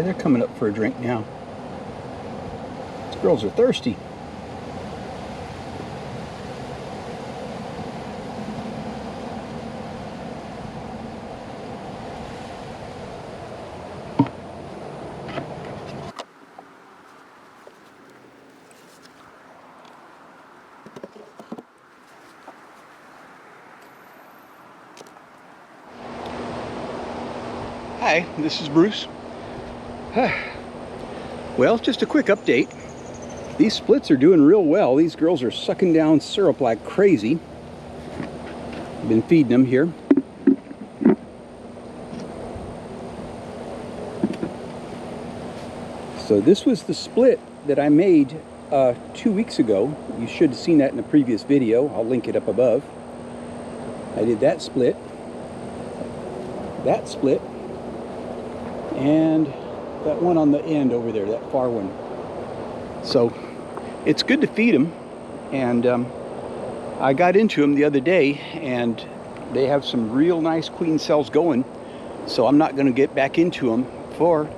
they're coming up for a drink now. These girls are thirsty. Hi, this is Bruce. Well, just a quick update. These splits are doing real well. These girls are sucking down syrup like crazy. I've been feeding them here. So this was the split that I made 2 weeks ago. You should have seen that in the previous video. I'll link it up above. I did that split, and that one on the end over there, that far one. So it's good to feed them, and I got into them the other day, and they have some real nice queen cells going, so I'm not going to get back into them for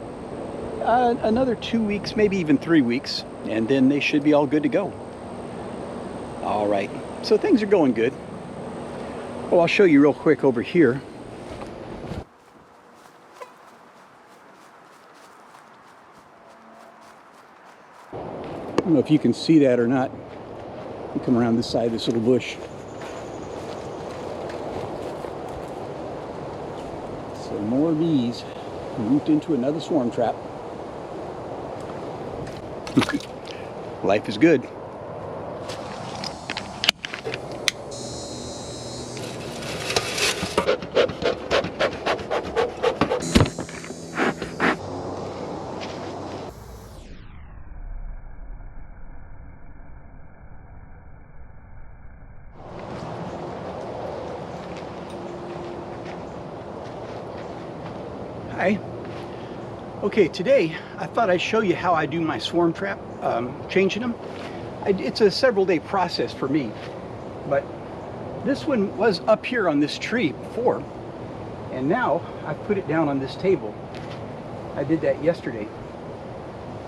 another 2 weeks, maybe even 3 weeks, and then they should be all good to go. All right, so things are going good. Well, I'll show you real quick over here. I don't know if you can see that or not. You come around this side of this little bush. So more bees moved into another swarm trap. Life is good. Hi. Okay, today I thought I'd show you how I do my swarm trap, changing them. It's a several day process for me, but this one was up here on this tree before, and now I've put it down on this table. I did that yesterday.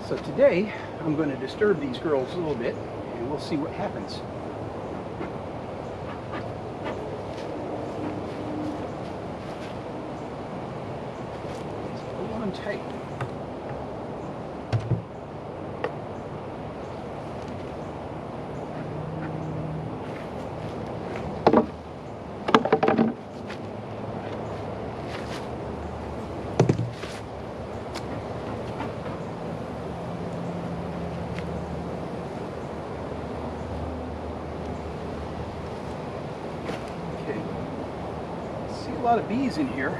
So today I'm going to disturb these girls a little bit, and we'll see what happens. Tight. Okay. See a lot of bees in here.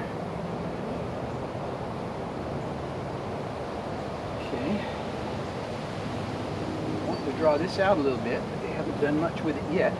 Draw this out a little bit, but they haven't done much with it yet.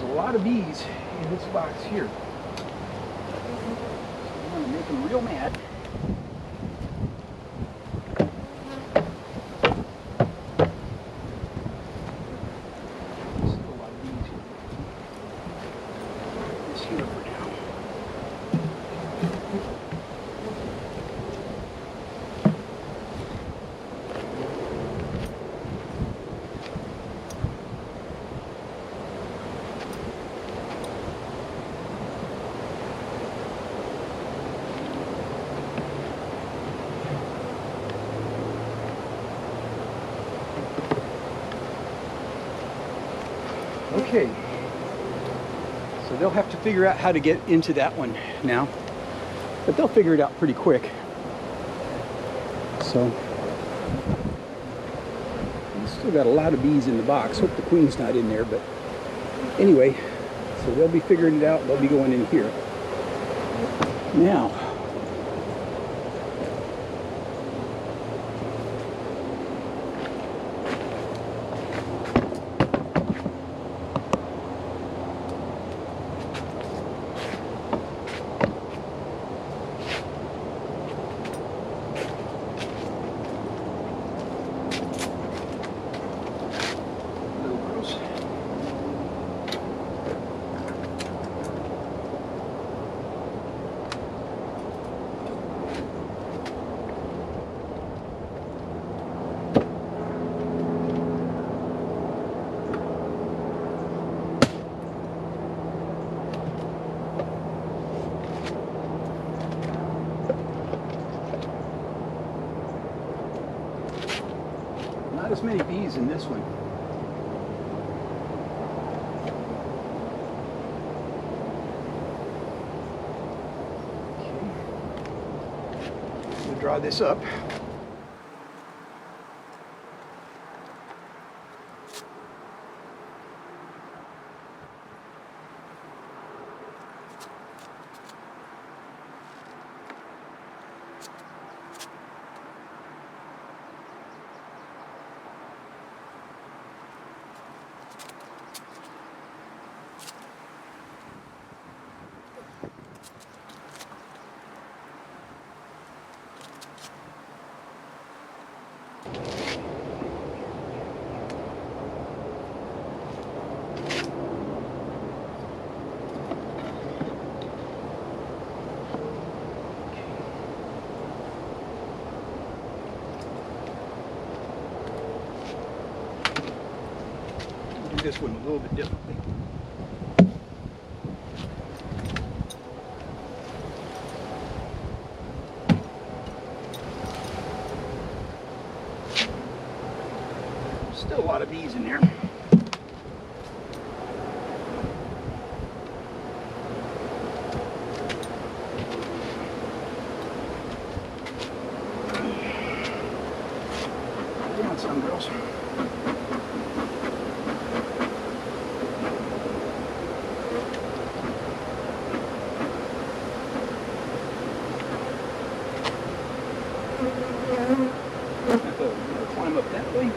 A lot of bees in this box here. I'm going to make them real mad. Still a lot of bees here. This here for now. Okay. So they'll have to figure out how to get into that one now. But they'll figure it out pretty quick. So, we still got a lot of bees in the box. Hope the queen's not in there, but anyway, so they'll be figuring it out. They'll be going in here. Now, not as many bees in this one. Okay. We'll draw this up. This one a little bit differently. Still a lot of bees in there. Come on, some girls. Climb up that way.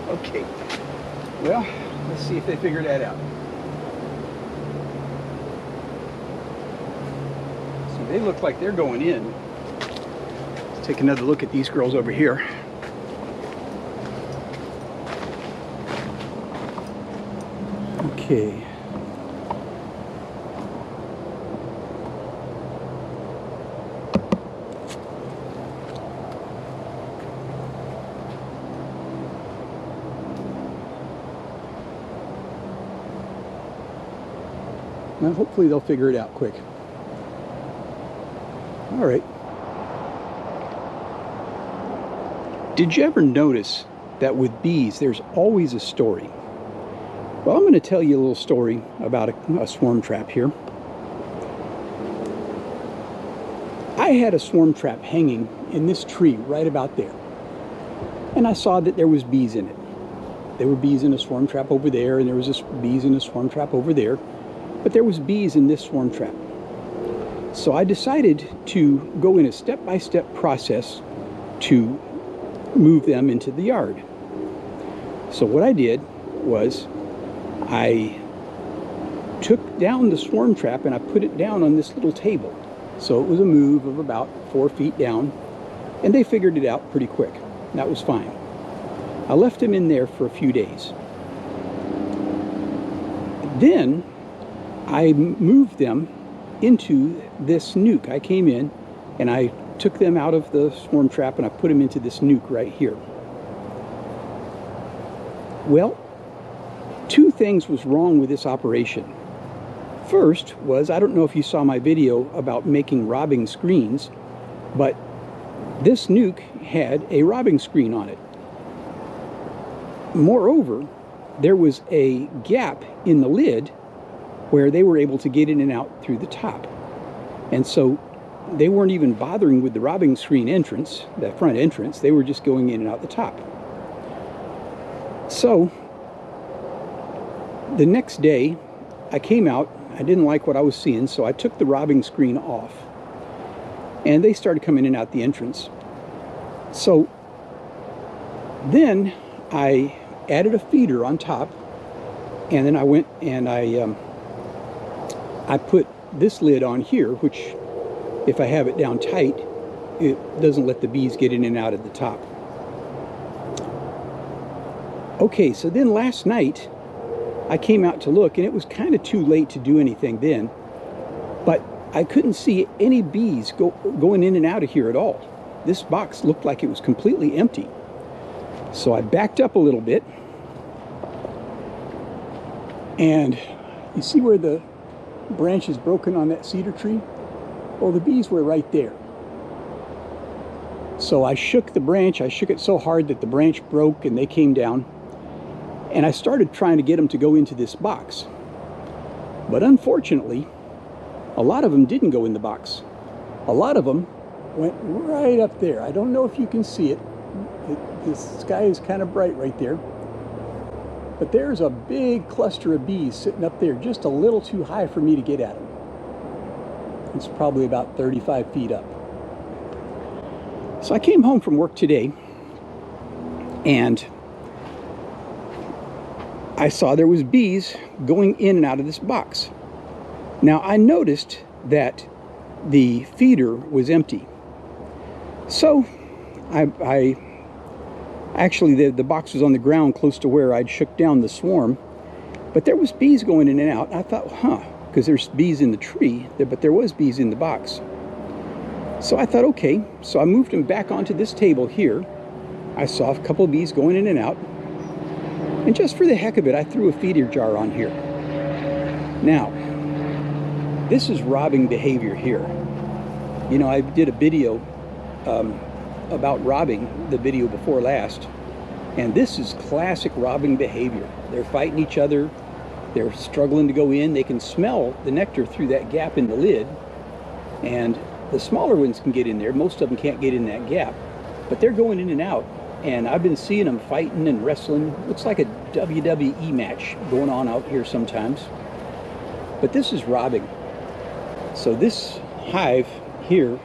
Okay, well, let's see if they figure that out. So they look like they're going in. Let's take another look at these girls over here. Okay. Now, hopefully they'll figure it out quick. All right. Did you ever notice that with bees, there's always a story? Well, I'm going to tell you a little story about a swarm trap here. I had a swarm trap hanging in this tree right about there. And I saw that there was bees in it. There were bees in a swarm trap over there, and there was bees in a swarm trap over there. But there was bees in this swarm trap. So I decided to go in a step-by-step process to move them into the yard. So what I did was I took down the swarm trap and I put it down on this little table. So it was a move of about 4 feet down, and they figured it out pretty quick. That was fine. I left them in there for a few days. Then I moved them into this nuke. I came in and I took them out of the swarm trap and I put them into this nuke right here. Well, two things was wrong with this operation. First was, I don't know if you saw my video about making robbing screens, but this nuke had a robbing screen on it. Moreover, there was a gap in the lid where they were able to get in and out through the top. And so they weren't even bothering with the robbing screen entrance, that front entrance. They were just going in and out the top. So the next day I came out. I didn't like what I was seeing, so I took the robbing screen off. And they started coming in and out the entrance. So then I added a feeder on top, and then I went and I put this lid on here, which if I have it down tight, it doesn't let the bees get in and out at the top. Okay, so then last night I came out to look, and it was kind of too late to do anything then, but I couldn't see any bees going in and out of here at all. This box looked like it was completely empty. So I backed up a little bit, and you see where the branch is broken on that cedar tree? Well, the bees were right there. So I shook the branch. I shook it so hard that the branch broke and they came down. And I started trying to get them to go into this box. But unfortunately, a lot of them didn't go in the box. A lot of them went right up there. I don't know if you can see it. The sky is kind of bright right there. But there's a big cluster of bees sitting up there, just a little too high for me to get at them. It's probably about 35 feet up. So I came home from work today, and I saw there was bees going in and out of this box. Now I noticed that the feeder was empty. So actually the box was on the ground close to where I'd shook down the swarm, but there was bees going in and out. And I thought, because there's bees in the tree, but there was bees in the box. So I thought, okay, so I moved them back onto this table here. I saw a couple of bees going in and out, and just for the heck of it, I threw a feeder jar on here. Now, this is robbing behavior here. You know, I did a video about robbing, the video before last, and this is classic robbing behavior. They're fighting each other. They're struggling to go in. They can smell the nectar through that gap in the lid, and the smaller ones can get in there. Most of them can't get in that gap, but they're going in and out, and I've been seeing them fighting and wrestling. Looks like a WWE match going on out here sometimes, but this is robbing. So this hive here,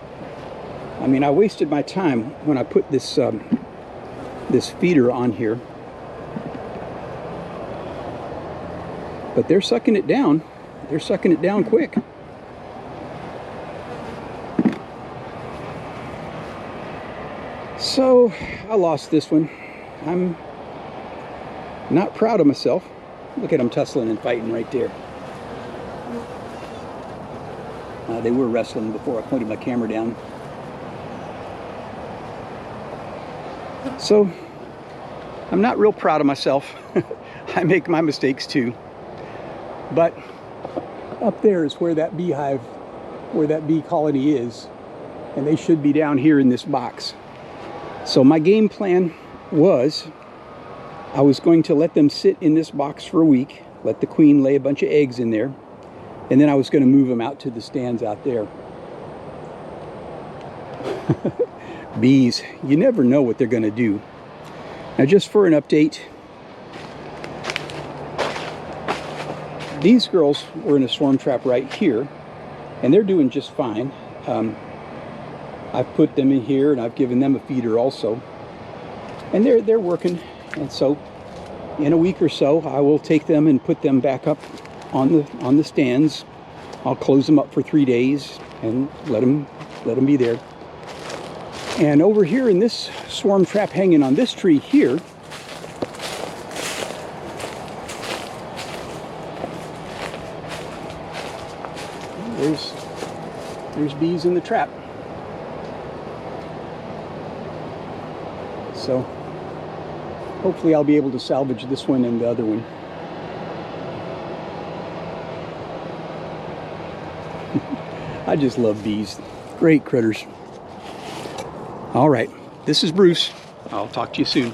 I mean, I wasted my time when I put this this feeder on here, but they're sucking it down. They're sucking it down quick. So I lost this one. I'm not proud of myself. Look at them tussling and fighting right there. They were wrestling before I pointed my camera down. So I'm not real proud of myself. I make my mistakes too. But up there is where that beehive, where that bee colony is, and they should be down here in this box. So my game plan was, I was going to let them sit in this box for a week, let the queen lay a bunch of eggs in there, and then I was going to move them out to the stands out there. Bees, you never know what they're going to do. Now, just for an update, these girls were in a swarm trap right here, and they're doing just fine. I've put them in here, and I've given them a feeder also, and they're working. And so in a week or so, I will take them and put them back up on the stands. I'll close them up for 3 days and let them be there. And over here in this swarm trap hanging on this tree here, there's bees in the trap. So hopefully I'll be able to salvage this one and the other one. I just love bees. Great critters. All right, this is Bruce. I'll talk to you soon.